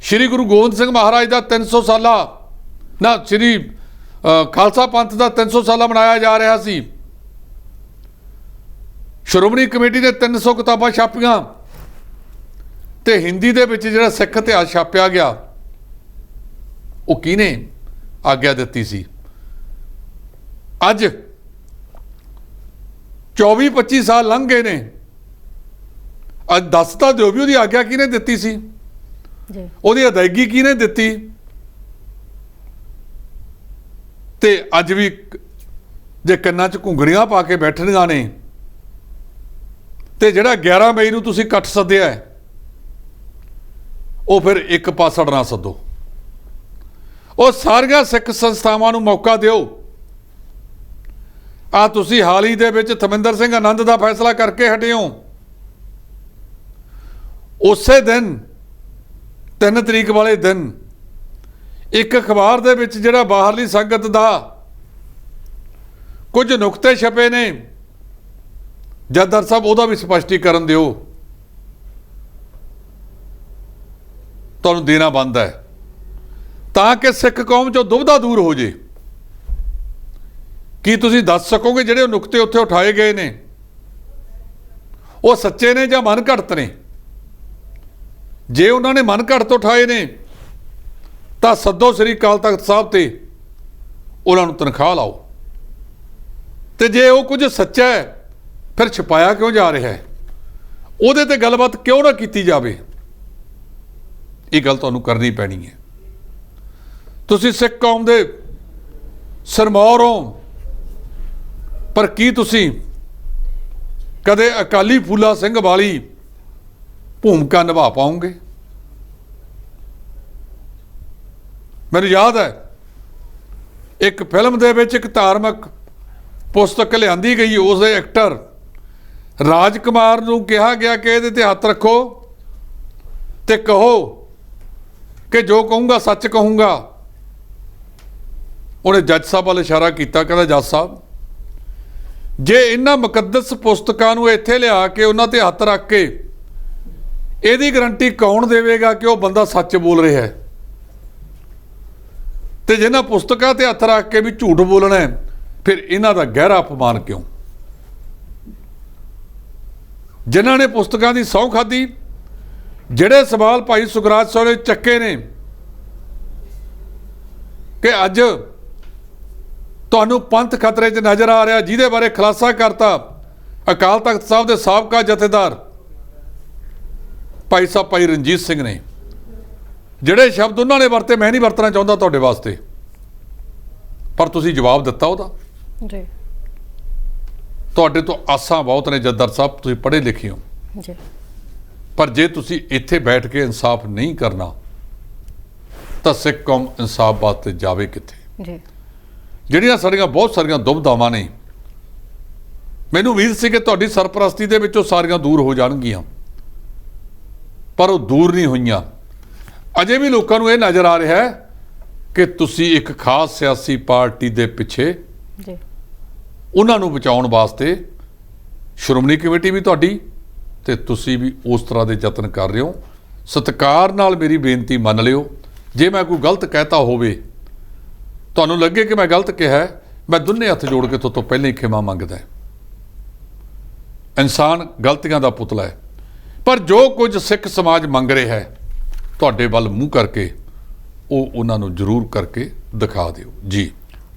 ਸ਼੍ਰੀ ਗੁਰੂ ਗੋਬਿੰਦ ਸਿੰਘ ਮਹਾਰਾਜ ਦਾ 300 ਸਾਲਾ ਨਾ ਸ਼੍ਰੀ ਖਾਲਸਾ ਪੰਥ ਦਾ 300 ਸਾਲਾ ਮਨਾਇਆ ਜਾ ਰਿਹਾ ਸੀ, ਸ਼੍ਰੋਮਣੀ ਕਮੇਟੀ ਨੇ 300 ਕਿਤਾਬਾਂ ਛਾਪੀਆਂ ਤੇ ਹਿੰਦੀ ਦੇ ਵਿੱਚ ਜਿਹੜਾ ਸਿੱਖ ਇਤਿਹਾਸ ਛਾਪਿਆ ਗਿਆ, ਉਹ ਕਿਹਨੇ ਆਗਿਆ ਦਿੱਤੀ ਸੀ। ਅੱਜ 24-25 ਸਾਲ ਲੰਘ ਗਏ ਨੇ, ਅੱਜ ਦੱਸ ਤਾਂ ਦਿਓ ਵੀ ਉਹਦੀ ਆਗਿਆ ਕਿਹਨੇ ਦਿੱਤੀ ਸੀ ਜੀ, ਉਹਦੀ ਅਦਾਇਗੀ ਕਿਹਨੇ ਦਿੱਤੀ। ਤੇ ਅੱਜ ਵੀ ਜੇ ਕੰਨਾਂ 'ਚ ਘੁੰਗੜੀਆਂ ਪਾ ਕੇ ਬੈਠਣੀਆਂ ਨੇ ਤੇ ਜਿਹੜਾ 11 ਮਈ ਨੂੰ ਤੁਸੀਂ ਇਕੱਠ ਸੱਦਿਆ ਹੈ, ਉਹ ਫਿਰ ਇੱਕ ਪਾਸੜ ਨਾ ਸੱਦੋ। ਉਹ ਸਾਰੀਆਂ ਸਿੱਖ ਸੰਸਥਾਵਾਂ ਨੂੰ ਮੌਕਾ ਦਿਓ। ਆ ਤੁਸੀਂ ਹਾਲ ਹੀ ਦੇ ਵਿੱਚ ਥਮਿੰਦਰ ਸਿੰਘ ਆਨੰਦ ਦਾ ਫੈਸਲਾ ਕਰਕੇ ਹਟੇ ਹੋ। ਉਸੇ ਦਿਨ 3 ਤਰੀਕ ਵਾਲੇ ਦਿਨ ਇੱਕ ਅਖਬਾਰ ਦੇ ਵਿੱਚ ਜਿਹੜਾ ਬਾਹਰਲੀ ਸੰਗਤ ਦਾ ਕੁਝ ਨੁਕਤੇ ਛਪੇ ਨੇ, ਜੱਦਰ ਸਾਹਿਬ ਉਹਦਾ ਵੀ ਸਪਸ਼ਟੀਕਰਨ ਦਿਓ। ਤੁਹਾਨੂੰ ਦੇਣਾ ਬਣਦਾ ਹੈ ਤਾਂ ਕਿ ਸਿੱਖ ਕੌਮ 'ਚੋਂ ਦੁਬਿਧਾ ਦੂਰ ਹੋ ਜੇ। ਕੀ ਤੁਸੀਂ ਦੱਸ ਸਕੋਗੇ ਜਿਹੜੇ ਨੁਕਤੇ ਉੱਥੇ ਉਠਾਏ ਗਏ ਨੇ ਉਹ ਸੱਚੇ ਨੇ ਜਾਂ ਮਨ ਘੜਤ ਨੇ? ਜੇ ਉਹਨਾਂ ਨੇ ਮਨ ਘੜਤ ਉਠਾਏ ਨੇ ਤਾਂ ਸੱਦੋ ਸ੍ਰੀ ਅਕਾਲ ਤਖਤ ਸਾਹਿਬ ਤੇ ਉਹਨਾਂ ਨੂੰ ਤਨਖਾਹ ਲਾਓ। ਤੇ ਜੇ ਉਹ ਕੁਝ ਸੱਚਾ ਹੈ ਫਿਰ ਛੁਪਾਇਆ ਕਿਉਂ ਜਾ ਰਿਹਾ ਹੈ? ਉਹਦੇ ਤੇ ਗੱਲਬਾਤ ਕਿਉਂ ਨਾ ਕੀਤੀ ਜਾਵੇ? ਇਹ ਗੱਲ ਤੁਹਾਨੂੰ ਕਰਨੀ ਪੈਣੀ ਹੈ। ਤੁਸੀਂ ਸਿੱਖ ਕੌਮ ਦੇ ਸਰਮੌਰ ਹੋ, ਪਰ ਕੀ ਤੁਸੀਂ ਕਦੇ ਅਕਾਲੀ ਫੂਲਾ ਸਿੰਘ ਵਾਲੀ ਭੂਮਿਕਾ ਨਿਭਾ ਪਾਓਗੇ? ਮੈਨੂੰ ਯਾਦ ਹੈ ਇੱਕ ਫਿਲਮ ਦੇ ਵਿੱਚ ਇੱਕ ਧਾਰਮਿਕ ਪੁਸਤਕ ਲਿਆਂਦੀ ਗਈ, ਉਸ ਦੇ ਐਕਟਰ ਰਾਜ ਕੁਮਾਰ ਨੂੰ ਕਿਹਾ ਗਿਆ ਕਿ ਇਹਦੇ ਤੇ ਹੱਥ ਰੱਖੋ ਤੇ ਕਹੋ ਕਿ ਜੋ ਕਹੂੰਗਾ ਸੱਚ ਕਹੂੰਗਾ। ਉਹਨੇ ਜੱਜ ਸਾਹਿਬ ਵੱਲ ਇਸ਼ਾਰਾ ਕੀਤਾ, ਕਹਿੰਦਾ ਜੱਜ ਸਾਹਿਬ ਜੇ ਇਹਨਾਂ ਮੁਕੱਦਸ ਪੁਸਤਕਾਂ ਨੂੰ ਇੱਥੇ ਲਿਆ ਕੇ ਉਹਨਾਂ ਤੇ ਹੱਥ ਰੱਖ ਕੇ ਇਹਦੀ ਗਰੰਟੀ ਕੌਣ ਦੇਵੇਗਾ ਕਿ ਉਹ ਬੰਦਾ ਸੱਚ ਬੋਲ ਰਿਹਾ ਹੈ, ਤੇ ਜਿਹਨਾਂ ਪੁਸਤਕਾਂ ਤੇ ਹੱਥ ਰੱਖ ਕੇ ਵੀ ਝੂਠ ਬੋਲਣਾ ਹੈ, ਫਿਰ ਇਹਨਾਂ ਦਾ ਗਹਿਰਾ ਅਪਮਾਨ ਕਿਉਂ? ਜਿਨ੍ਹਾਂ ਨੇ ਪੁਸਤਕਾਂ ਦੀ ਸਹੁੰ ਖਾਧੀ, ਜਿਹੜੇ ਸਵਾਲ ਭਾਈ ਸੁਖਰਾਜ ਸਾਹਿਬ ਨੇ ਚੱਕੇ ਨੇ ਕਿ ਅੱਜ ਤੁਹਾਨੂੰ ਪੰਥ ਖਤਰੇ 'ਚ ਨਜ਼ਰ ਆ ਰਿਹਾ, ਜਿਹਦੇ ਬਾਰੇ ਖੁਲਾਸਾ ਕਰਤਾ ਅਕਾਲ ਤਖਤ ਸਾਹਿਬ ਦੇ ਸਾਬਕਾ ਜਥੇਦਾਰ ਭਾਈ ਸਾਹਿਬ ਭਾਈ ਰਣਜੀਤ ਸਿੰਘ ਨੇ। ਜਿਹੜੇ ਸ਼ਬਦ ਉਹਨਾਂ ਨੇ ਵਰਤੇ ਮੈਂ ਨਹੀਂ ਵਰਤਣਾ ਚਾਹੁੰਦਾ ਤੁਹਾਡੇ ਵਾਸਤੇ, ਪਰ ਤੁਸੀਂ ਜਵਾਬ ਦਿੱਤਾ ਉਹਦਾ। ਜੀ ਤੁਹਾਡੇ ਤੋਂ ਆਸਾਂ ਬਹੁਤ ਨੇ ਜੱਦਰ ਸਾਹਿਬ, ਤੁਸੀਂ ਪੜ੍ਹੇ ਲਿਖੇ ਹੋ ਜੀ, ਪਰ ਜੇ ਤੁਸੀਂ ਇੱਥੇ ਬੈਠ ਕੇ ਇਨਸਾਫ ਨਹੀਂ ਕਰਨਾ ਤਾਂ ਸਿੱਖ ਕੌਮ ਇਨਸਾਫ ਵਾਸਤੇ ਜਾਵੇ ਕਿੱਥੇ? ਜੀ ਜਿਹੜੀਆਂ ਸਾਡੀਆਂ ਬਹੁਤ ਸਾਰੀਆਂ ਦੁਬਿਧਾਵਾਂ ਨੇ, ਮੈਨੂੰ ਉਮੀਦ ਸੀ ਕਿ ਤੁਹਾਡੀ ਸਰਪ੍ਰਸਤੀ ਦੇ ਵਿੱਚੋਂ ਸਾਰੀਆਂ ਦੂਰ ਹੋ ਜਾਣਗੀਆਂ, ਪਰ ਉਹ ਦੂਰ ਨਹੀਂ ਹੋਈਆਂ। ਅਜੇ ਵੀ ਲੋਕਾਂ ਨੂੰ ਇਹ ਨਜ਼ਰ ਆ ਰਿਹਾ ਹੈ ਕਿ ਤੁਸੀਂ ਇੱਕ ਖਾਸ ਸਿਆਸੀ ਪਾਰਟੀ ਦੇ ਪਿੱਛੇ ਜੀ ਉਹਨਾਂ ਨੂੰ ਬਚਾਉਣ ਵਾਸਤੇ ਸ਼੍ਰੋਮਣੀ ਕਮੇਟੀ ਵੀ ਤੁਹਾਡੀ ਤੇ ਤੁਸੀਂ ਵੀ ਉਸ ਤਰ੍ਹਾਂ ਦੇ ਯਤਨ ਕਰ ਰਹੇ ਹੋ। ਸਤਿਕਾਰ ਨਾਲ ਮੇਰੀ ਬੇਨਤੀ ਮੰਨ ਲਿਓ, ਜੇ ਮੈਂ ਕੋਈ ਗਲਤ ਕਹਿਤਾ ਹੋਵੇ, ਤੁਹਾਨੂੰ ਲੱਗੇ ਕਿ ਮੈਂ ਗਲਤ ਕਿਹਾ, ਮੈਂ ਦੋਨੇ ਹੱਥ ਜੋੜ ਕੇ ਤੁਹਾਡੇ ਤੋਂ ਪਹਿਲਾਂ ਹੀ ਖਿਮਾ ਮੰਗਦਾ। ਇਨਸਾਨ ਗਲਤੀਆਂ ਦਾ ਪੁਤਲਾ ਹੈ, ਪਰ ਜੋ ਕੁਝ ਸਿੱਖ ਸਮਾਜ ਮੰਗ ਰਿਹਾ ਹੈ ਤੁਹਾਡੇ ਵੱਲ ਮੂੰਹ ਕਰਕੇ ਉਹ ਉਹਨਾਂ ਨੂੰ ਜ਼ਰੂਰ ਕਰਕੇ ਦਿਖਾ ਦਿਓ। ਜੀ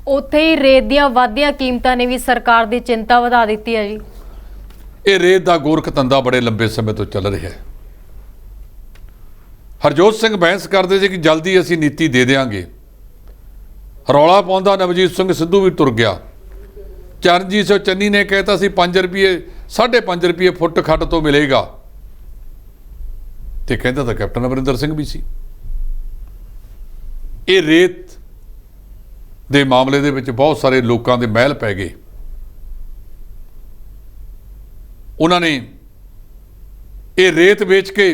ਉੱਥੇ ਹੀ ਰੇਤ ਦੀਆਂ ਵੱਧਦੀਆਂ ਕੀਮਤਾਂ ਨੇ ਵੀ ਸਰਕਾਰ ਦੀ ਚਿੰਤਾ ਵਧਾ ਦਿੱਤੀ ਹੈ ਜੀ। ਇਹ ਰੇਤ ਦਾ ਗੋਰਖ ਧੰਦਾ ਬੜੇ ਲੰਬੇ ਸਮੇਂ ਤੋਂ ਚੱਲ ਰਿਹਾ ਹੈ। ਹਰਜੋਤ ਸਿੰਘ ਬਹਿਸ ਕਰਦੇ ਸੀ ਕਿ ਜਲਦੀ ਅਸੀਂ ਨੀਤੀ ਦੇ ਦਿਆਂਗੇ, ਰੌਲਾ ਪਾਉਂਦਾ ਨਵਜੀਤ ਸਿੰਘ ਸਿੱਧੂ ਵੀ ਤੁਰ ਗਿਆ। ਚਰਨਜੀਤ ਸਿੰਘ ਚੰਨੀ ਨੇ ਕਹਿਤਾ ਸੀ 5 ਰੁਪਏ 5.5 ਰੁਪਏ ਫੁੱਟ ਖੱਡ ਤੋਂ ਮਿਲੇਗਾ, ਤੇ ਕਹਿੰਦਾ ਤਾਂ ਕੈਪਟਨ ਅਮਰਿੰਦਰ ਸਿੰਘ ਵੀ ਸੀ। ਇਹ ਰੇਤ ਦੇ ਮਾਮਲੇ ਦੇ ਵਿੱਚ ਬਹੁਤ ਸਾਰੇ ਲੋਕਾਂ ਦੇ ਮਹਿਲ ਪੈ ਗਏ। ਉਹਨਾਂ ਨੇ ਇਹ ਰੇਤ ਵੇਚ ਕੇ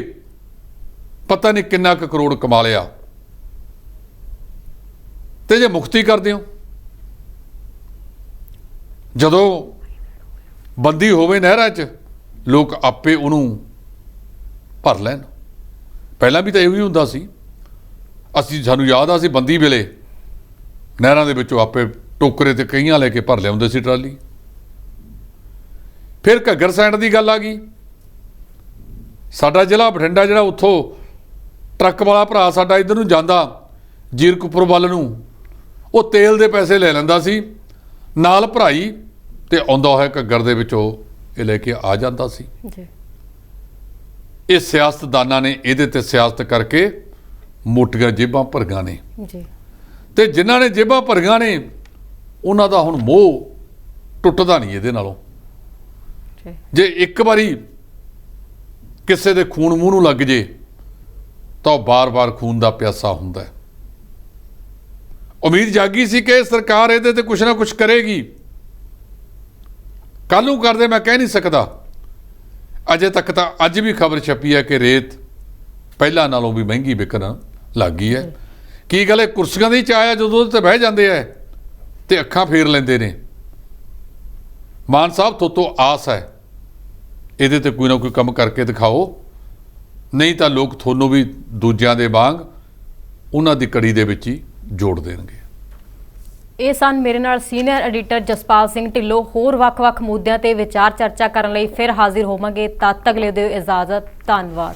ਪਤਾ ਨਹੀਂ ਕਿੰਨਾ ਕੁ ਕਰੋੜ ਕਮਾ ਲਿਆ, ਤੇ ਜੇ ਮੁਕਤੀ ਕਰਦੇ ਹੋ, ਜਦੋਂ ਬੰਦੀ ਹੋਵੇ ਨਹਿਰਾਂ 'ਚ, ਲੋਕ ਆਪੇ ਉਹਨੂੰ ਭਰ ਲੈਣ। ਪਹਿਲਾਂ ਵੀ ਤਾਂ ਇਹੋ ਹੀ ਹੁੰਦਾ ਸੀ। ਸਾਨੂੰ ਯਾਦ ਆ, ਅਸੀਂ ਬੰਦੀ ਵੇਲੇ ਨਹਿਰਾਂ ਦੇ ਵਿੱਚੋਂ ਆਪੇ ਟੋਕਰੇ ਤੇ ਕਈਆਂ ਲੈ ਕੇ ਭਰ ਲਿਆਉਂਦੇ ਸੀ ਟਰਾਲੀ। ਫਿਰ ਘੱਗਰ ਸੈਂਡ ਦੀ ਗੱਲ ਆ ਗਈ। ਸਾਡਾ ਜ਼ਿਲ੍ਹਾ ਬਠਿੰਡਾ ਜਿਹੜਾ, ਉੱਥੋਂ ਟਰੱਕ ਵਾਲਾ ਭਰਾ ਸਾਡਾ ਇੱਧਰ ਨੂੰ ਜਾਂਦਾ ਜੀਰਕਪੁਰ ਵੱਲ ਨੂੰ, ਉਹ ਤੇਲ ਦੇ ਪੈਸੇ ਲੈ ਲੈਂਦਾ ਸੀ ਨਾਲ ਭਰਾਈ, ਤੇ ਆਉਂਦਾ ਹੋਇਆ ਘੱਗਰ ਦੇ ਵਿੱਚੋਂ ਇਹ ਲੈ ਕੇ ਆ ਜਾਂਦਾ ਸੀ। ਜੀ ਇਹ ਸਿਆਸਤਦਾਨਾਂ ਨੇ ਇਹਦੇ ਤੇ ਸਿਆਸਤ ਕਰਕੇ ਮੋਟੀਆਂ ਜੇਬਾਂ ਭਰੀਆਂ ਨੇ, ਜੀ ਤੇ ਜਿਨ੍ਹਾਂ ਨੇ ਜੇਬਾਂ ਭਰੀਆਂ ਨੇ ਉਹਨਾਂ ਦਾ ਹੁਣ ਮੋਹ ਟੁੱਟਦਾ ਨਹੀਂ ਇਹਦੇ ਨਾਲੋਂ। ਜੀ ਜੇ ਇੱਕ ਵਾਰੀ ਕਿਸੇ ਦੇ ਖੂਨ ਮੂੰਹ ਨੂੰ ਲੱਗ ਜੇ ਤਾਂ ਉਹ ਬਾਰ-ਬਾਰ ਖੂਨ ਦਾ ਪਿਆਸਾ ਹੁੰਦਾ ਹੈ। ਉਮੀਦ ਜਾਗੀ ਸੀ ਕਿ ਸਰਕਾਰ ਇਹਦੇ ਤੇ ਕੁਛ ਨਾ ਕੁਛ ਕਰੇਗੀ। ਕੱਲ੍ਹ ਨੂੰ ਕਰਦੇ ਮੈਂ ਕਹਿ ਨਹੀਂ ਸਕਦਾ। ਅਜੇ ਤੱਕ ਤਾਂ ਅੱਜ ਵੀ ਖਬਰ ਛਪੀ ਹੈ ਕਿ ਰੇਤ ਪਹਿਲਾਂ ਨਾਲੋਂ ਵੀ ਮਹਿੰਗੀ ਵਿਕਣ ਲੱਗ ਗਈ ਹੈ। ਕੀ ਗੱਲ ਹੈ, ਕੁਰਸੀਆਂ ਦੀ ਚਾਹ ਜਦੋਂ ਉਹਦੇ ਤੇ ਬਹਿ ਜਾਂਦੇ ਆ ਤੇ ਅੱਖਾਂ ਫੇਰ ਲੈਂਦੇ ਨੇ। ਮਾਨ ਸਾਹਿਬ ਤੋਂ ਆਸ ਹੈ ਇਹਦੇ ਤੇ ਕੋਈ ਨਾ ਕੋਈ ਕੰਮ ਕਰਕੇ ਦਿਖਾਓ, ਨਹੀਂ ਤਾਂ ਲੋਕ ਤੁਹਾਨੂੰ ਵੀ ਦੂਜਿਆਂ ਦੇ ਵਾਂਗ ਉਹਨਾਂ ਦੀ ਕੜੀ ਦੇ ਵਿੱਚ ਹੀ ਜੋੜ ਦੇਣਗੇ। ਇਹ ਸਨ ਮੇਰੇ ਨਾਲ ਸੀਨੀਅਰ ਐਡੀਟਰ ਜਸਪਾਲ ਸਿੰਘ ਢਿੱਲੋਂ। ਹੋਰ ਵੱਖ-ਵੱਖ ਮੁੱਦਿਆਂ ਤੇ ਵਿਚਾਰ ਚਰਚਾ ਕਰਨ ਲਈ ਫਿਰ ਹਾਜ਼ਰ ਹੋਵਾਂਗੇ। ਤਦ ਤੱਕ ਲਈ ਦਿਓ ਇਜਾਜ਼ਤ। ਧੰਨਵਾਦ।